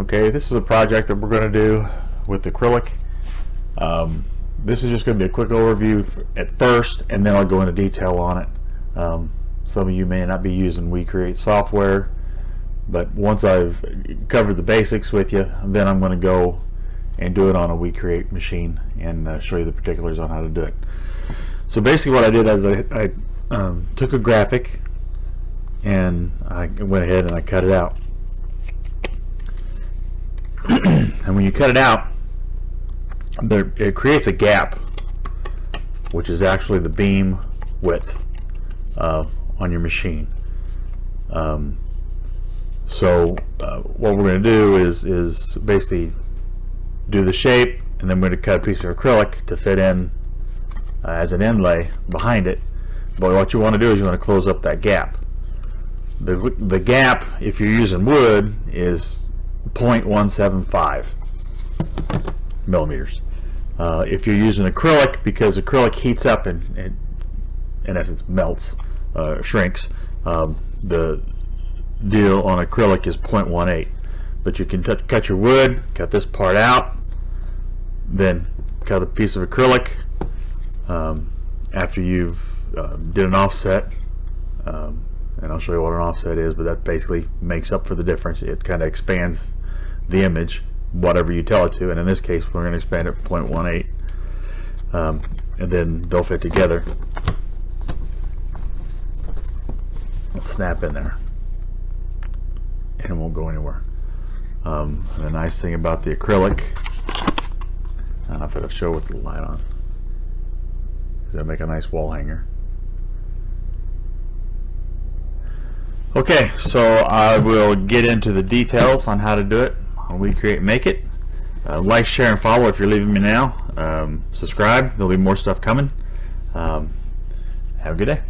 Okay, this is a project that we're going to do with acrylic. This is just going to be a quick overview at first, and then I'll go into detail on it. Some of you may not be using WeCreate software, but once I've covered the basics with you, then I'm going to go and do it on a WeCreate machine and show you the particulars on how to do it. So basically what I did is I took a graphic and I went ahead and I cut it out. And when you cut it out, it creates a gap, which is actually the beam width on your machine. So what we're going to do is basically do the shape, and then we're going to cut a piece of acrylic to fit in as an inlay behind it. But what you want to do is you want to close up that gap. The gap, if you're using wood, is 0.175 millimeters. If you're using acrylic, because acrylic heats up and in essence melts, shrinks, the deal on acrylic is 0.18. But you can cut your wood, cut this part out, then cut a piece of acrylic after you've did an offset, and I'll show you what an offset is, but that basically makes up for the difference. It kind of expands the image, whatever you tell it to, and in this case we're going to expand it 0.18, and then they'll fit together. Let's snap in there and it won't go anywhere. And the nice thing about the acrylic, I don't know if it'll show with the light on, is it'll make a nice wall hanger. Okay, so I will get into the details on how to do it on WeCreate Make It. Like, share, and follow if you're leaving me now. Subscribe, there'll be more stuff coming. Have a good day.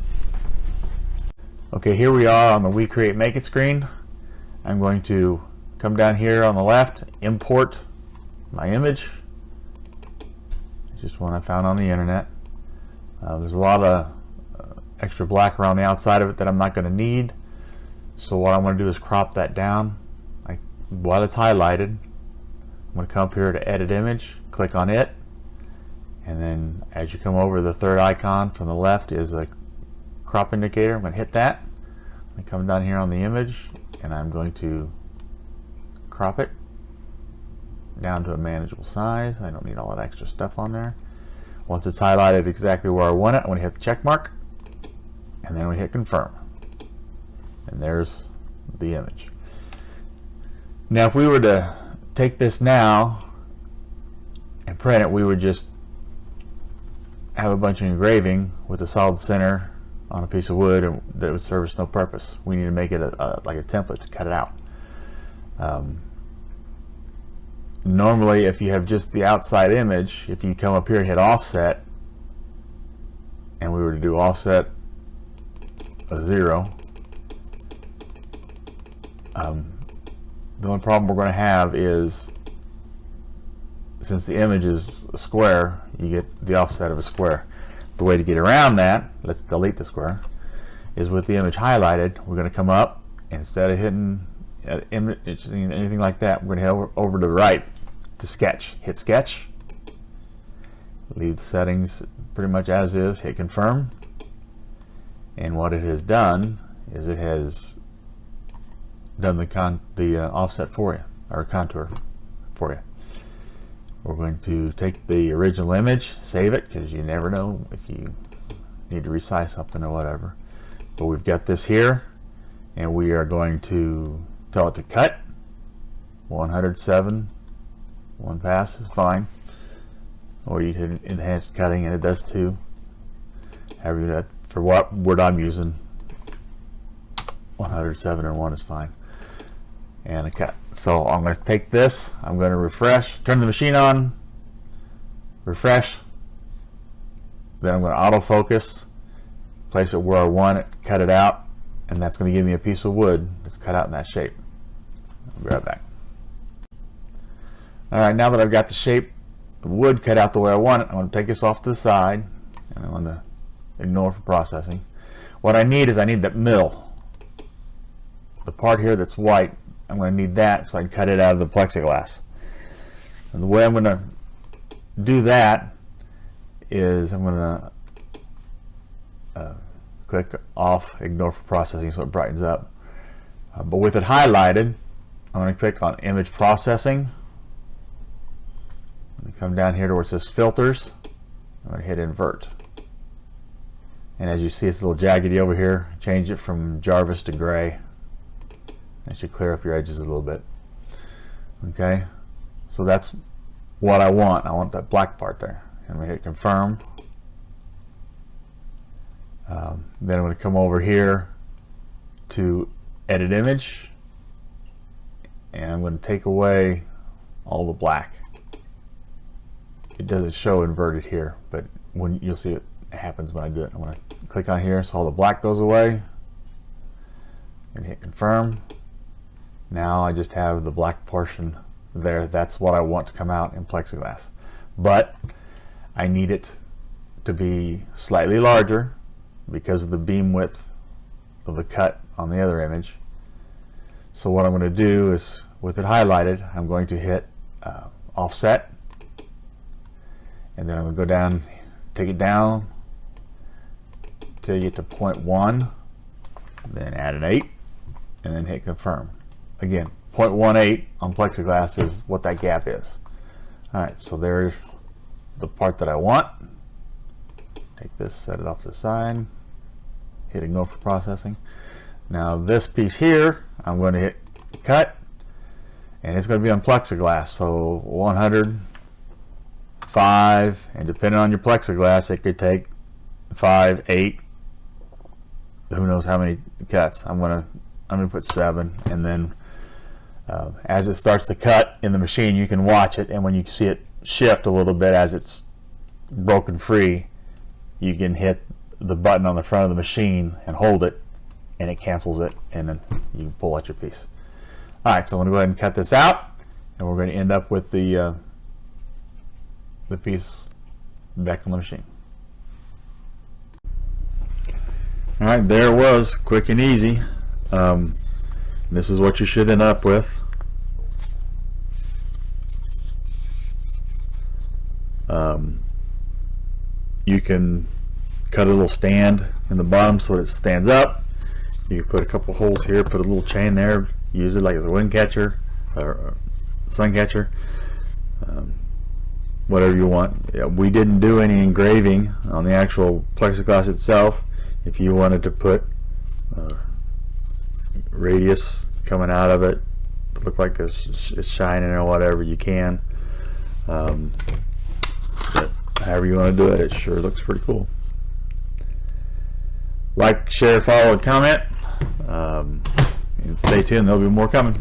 Okay, here we are on the WeCreate Make It screen. I'm going to come down here on the left, import my image. It's just one I found on the internet. There's a lot of extra black around the outside of it that I'm not going to need. So what I'm going to do is crop that down while it's highlighted. I'm going to come up here to edit image, click on it, and then as you come over, the third icon from the left is a crop indicator. I'm going to hit that. I'm going to come down here on the image and I'm going to crop it down to a manageable size. I don't need all that extra stuff on there. Once it's highlighted exactly where I want it, I'm going to hit the check mark, and then we hit confirm. And there's the image. Now if we were to take this now and print it, we would just have a bunch of engraving with a solid center on a piece of wood, and that would serve us no purpose. We need to make it like a template to cut it out. Normally if you have just the outside image, if you come up here and hit offset, and we were to do offset of 0, the only problem we're going to have is, since the image is a square, you get the offset of a square. The way to get around that, let's delete the square, is with the image highlighted, we're going to come up, and instead of hitting image, anything like that, we're going to head over to the right to sketch. Hit sketch, leave the settings pretty much as is, hit confirm, and what it has done is it has done the offset for you, or contour for you. We're going to take the original image, save it, because you never know if you need to resize something or whatever. But we've got this here, and we are going to tell it to cut 107. One pass is fine, or you hit enhanced cutting and it does too. However, that for what word I'm using, 107 or 1 is fine. And a cut. So I'm going to take this, I'm going to refresh, turn the machine on, refresh, then I'm going to autofocus, place it where I want it, cut it out, and that's going to give me a piece of wood that's cut out in that shape. I'll be right back. Alright, now that I've got the shape of wood cut out the way I want it, I'm going to take this off to the side, and I'm going to ignore for processing. What I need is I need that mill. The part here that's white I'm going to need that so I can cut it out of the plexiglass. And the way I'm going to do that is I'm going to click off ignore for processing so it brightens up. But with it highlighted, I'm going to click on image processing. Come down here to where it says filters. I'm going to hit invert. And as you see, it's a little jaggedy over here. Change it from Jarvis to gray. That should clear up your edges a little bit. Okay, so that's what I want. I want that black part there. I'm going to hit confirm. Then I'm going to come over here to edit image, and I'm going to take away all the black. It doesn't show inverted here, but when you'll see it happens when I do it. I'm going to click on here so all the black goes away and hit confirm. Now I just have the black portion there. That's what I want to come out in plexiglass, but I need it to be slightly larger because of the beam width of the cut on the other image. So what I'm going to do is, with it highlighted, I'm going to hit offset, and then I'm going to go down, take it down till you get to 0.1, then add an 8, and then hit confirm. Again, 0.18 on plexiglass is what that gap is. Alright, so there's the part that I want. Take this, set it off to the side, hit ignore for processing. Now this piece here, I'm going to hit cut, and it's going to be on plexiglass, so 100, 5, and depending on your plexiglass, it could take 5, 8, who knows how many cuts. I'm going to put 7, and then as it starts to cut in the machine, you can watch it, and when you see it shift a little bit as it's broken free, you can hit the button on the front of the machine and hold it, and it cancels it, and then you can pull out your piece. Alright, so I'm going to go ahead and cut this out, and we're going to end up with the piece back on the machine. Alright, there it was, quick and easy. This is what you should end up with. You can cut a little stand in the bottom so that it stands up. You can put a couple holes here, put a little chain there, use it like as a wind catcher or sun catcher, whatever you want. Yeah, we didn't do any engraving on the actual plexiglass itself. If you wanted to put radius coming out of it to look like it's shining or whatever, you can. But however you want to do it, it sure looks pretty cool. Like, share, follow, and comment, and stay tuned. There'll be more coming.